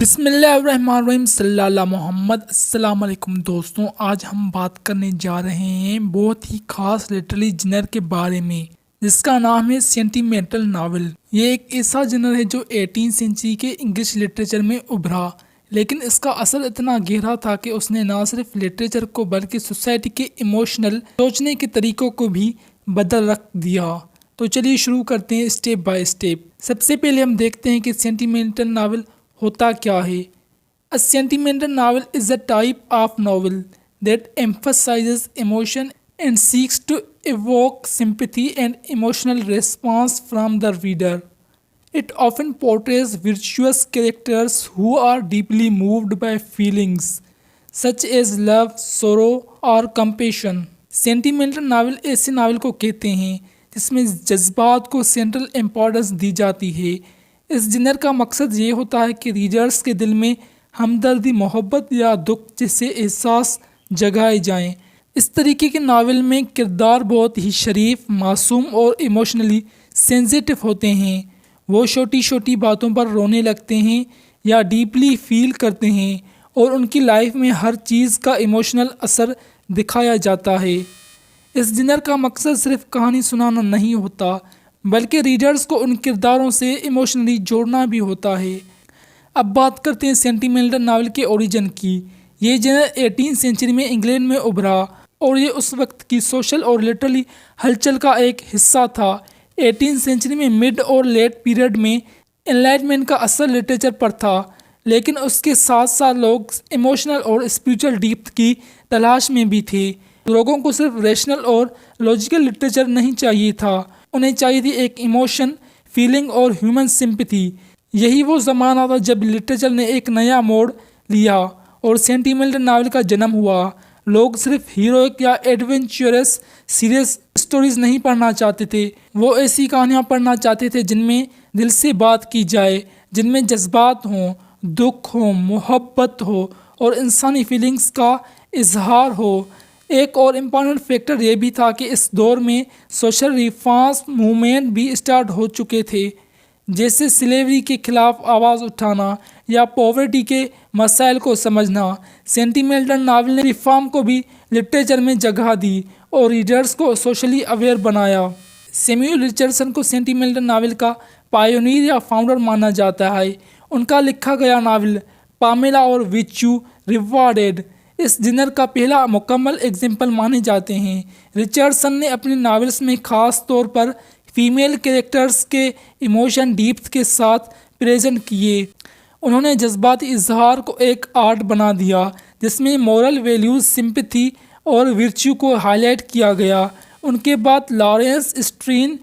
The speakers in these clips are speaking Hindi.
बिस्मिल्लाहिर्रहमानिर्रहीम सल्लल्लाहु मोहम्मद अस्सलाम वालेकुम दोस्तों, आज हम बात करने जा रहे हैं बहुत ही खास लिटरेरी जनर के बारे में जिसका नाम है सेंटिमेंटल नावल। ये एक ऐसा जनर है जो 18वीं सेंचुरी के इंग्लिश लिटरेचर में उभरा, लेकिन इसका असर इतना गहरा था कि उसने न सिर्फ लिटरेचर को बल्कि सोसाइटी के इमोशनल सोचने के तरीकों को भी बदल रख दिया। तो चलिए शुरू करते हैं स्टेप बाय स्टेप। सबसे पहले हम देखते हैं कि सेंटिमेंटल नावल होता क्या है। A sentimental novel is a type of novel that emphasizes emotion and seeks to evoke sympathy and emotional response from the reader. It often portrays virtuous characters who are deeply moved by feelings such as love, sorrow or compassion. Sentimental novel ऐसे नावल को कहते हैं जिसमें जज्बात को सेंट्रल इम्पोर्टेंस दी जाती है। इस जनर का मकसद ये होता है कि रीडर्स के दिल में हमदर्दी, मोहब्बत या दुख जैसे एहसास जगाए जाएं। इस तरीके के नावल में किरदार बहुत ही शरीफ, मासूम और इमोशनली सेंसिटिव होते हैं। वो छोटी छोटी बातों पर रोने लगते हैं या डीपली फील करते हैं और उनकी लाइफ में हर चीज़ का इमोशनल असर दिखाया जाता है। इस जनर का मकसद सिर्फ कहानी सुनाना नहीं होता बल्कि रीडर्स को उन किरदारों से इमोशनली जोड़ना भी होता है। अब बात करते हैं सेंटिमेंटल नावल के ओरिजिन की। ये जनर 18वीं सेंचुरी में इंग्लैंड में उभरा और ये उस वक्त की सोशल और लिटरेरी हलचल का एक हिस्सा था। 18वीं सेंचुरी में मिड और लेट पीरियड में एनलाइटमेंट का असर लिटरेचर पर था, लेकिन उसके साथ साथ लोग इमोशनल और स्पिरिचुअल डीप्थ की तलाश में भी थे। लोगों को सिर्फ रैशनल और लॉजिकल लिटरेचर नहीं चाहिए था, उन्हें चाहिए थी एक इमोशन, फीलिंग और ह्यूमन सिंपैथी। यही वो ज़माना था जब लिटरेचर ने एक नया मोड़ लिया और सेंटिमेंटल नावल का जन्म हुआ। लोग सिर्फ हीरोइक या एडवेंचरस सीरियस स्टोरीज नहीं पढ़ना चाहते थे, वो ऐसी कहानियाँ पढ़ना चाहते थे जिनमें दिल से बात की जाए, जिनमें जज्बात हों, दुख हो, मोहब्बत हो और इंसानी फीलिंग्स का इजहार हो। एक और इम्पॉर्टेंट फैक्टर ये भी था कि इस दौर में सोशल रिफॉर्म्स मूवमेंट भी स्टार्ट हो चुके थे, जैसे स्लेवरी के खिलाफ आवाज़ उठाना या पॉवर्टी के मसाइल को समझना। सेंटिमेंटल नावल ने रिफॉर्म को भी लिटरेचर में जगह दी और रीडर्स को सोशली अवेयर बनाया। सैमुअल रिचर्डसन को सेंटिमेंटल नावल का पायोनियर या फाउंडर माना जाता है। उनका लिखा गया नावल पामेला और विच यू रिवार्डेड इस जनर का पहला मुकम्मल एग्जाम्पल माने जाते हैं। रिचर्डसन ने अपने नावल्स में ख़ास तौर पर फीमेल कैरेक्टर्स के इमोशन डीप्थ के साथ प्रेजेंट किए। उन्होंने जज्बाती इजहार को एक आर्ट बना दिया जिसमें मॉरल वैल्यूज़, सिंपैथी और विर्च्यू को हाईलाइट किया गया। उनके बाद लॉरेंस स्ट्रीन,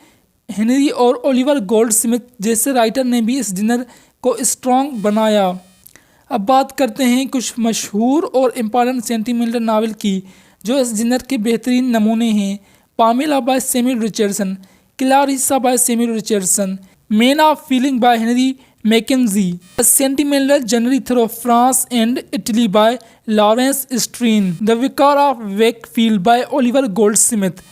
हेनरी और ओलिवर गोल्डस्मिथ जैसे राइटर ने भी इस जनर को स्ट्रॉन्ग बनाया। अब बात करते हैं कुछ मशहूर और इम्पॉर्टेंट सेंटिमेंटल नावल की जो इस जनर के बेहतरीन नमूने हैं। Pamela by Samuel Richardson, Clarissa by Samuel Richardson, man of feeling by Henry Mackenzie, the sentimental जनरी through France and Italy by Laurence Sterne, the vicar of Wakefield by Oliver Goldsmith.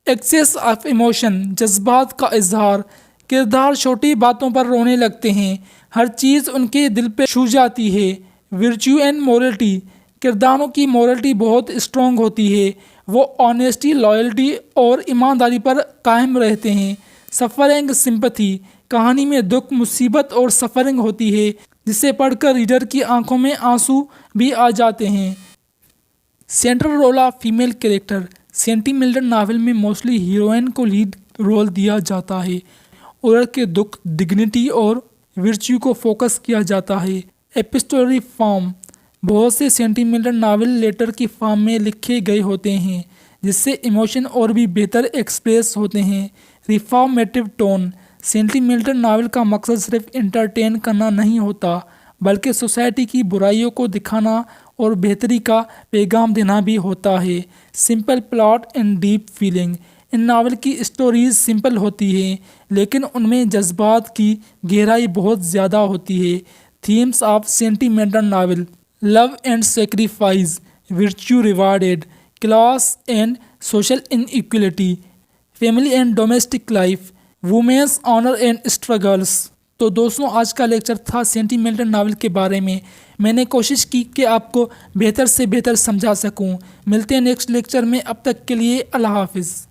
Excess of emotion, जज्बात का इजहार। किरदार छोटी बातों पर रोने लगते हैं, हर चीज़ उनके दिल पे छू जाती है। विर्च्यू एंड मोरलिटी, किरदारों की मोरलिटी बहुत स्ट्रॉन्ग होती है, वो ऑनेस्टी, लॉयल्टी और ईमानदारी पर कायम रहते हैं। सफ़रिंग सिंपैथी, कहानी में दुख, मुसीबत और सफ़रिंग होती है जिसे पढ़कर रीडर की आंखों में आंसू भी आ जाते हैं। Central role of female character, sentimental novel में मोस्टली हीरोइन को लीड रोल दिया जाता है। औरत के दुख, डिग्निटी और विर्च्यू को फोकस किया जाता है। एपिस्टोलरी फॉर्म, बहुत से सेंटिमेंटल नावल लेटर की फॉर्म में लिखे गए होते हैं जिससे इमोशन और भी बेहतर एक्सप्रेस होते हैं। रिफॉर्मेटिव टोन, सेंटिमेंटल नावल का मकसद सिर्फ एंटरटेन करना नहीं होता बल्कि सोसाइटी की बुराइयों को दिखाना और बेहतरी का पैगाम देना भी होता है। Simple plot and deep feeling, in novel की स्टोरीज सिंपल होती हैं लेकिन उनमें जज्बात की गहराई बहुत ज़्यादा होती है। Themes of sentimental novel, love and sacrifice, virtue rewarded, class and social inequality, family and domestic life, women's honour and struggles. तो दोस्तों आज का लेक्चर था सेंटिमेंटल नावल के बारे में। मैंने कोशिश की कि आपको बेहतर से बेहतर समझा सकूं। मिलते हैं नेक्स्ट लेक्चर में, अब तक के लिए अल्लाह हाफिज़।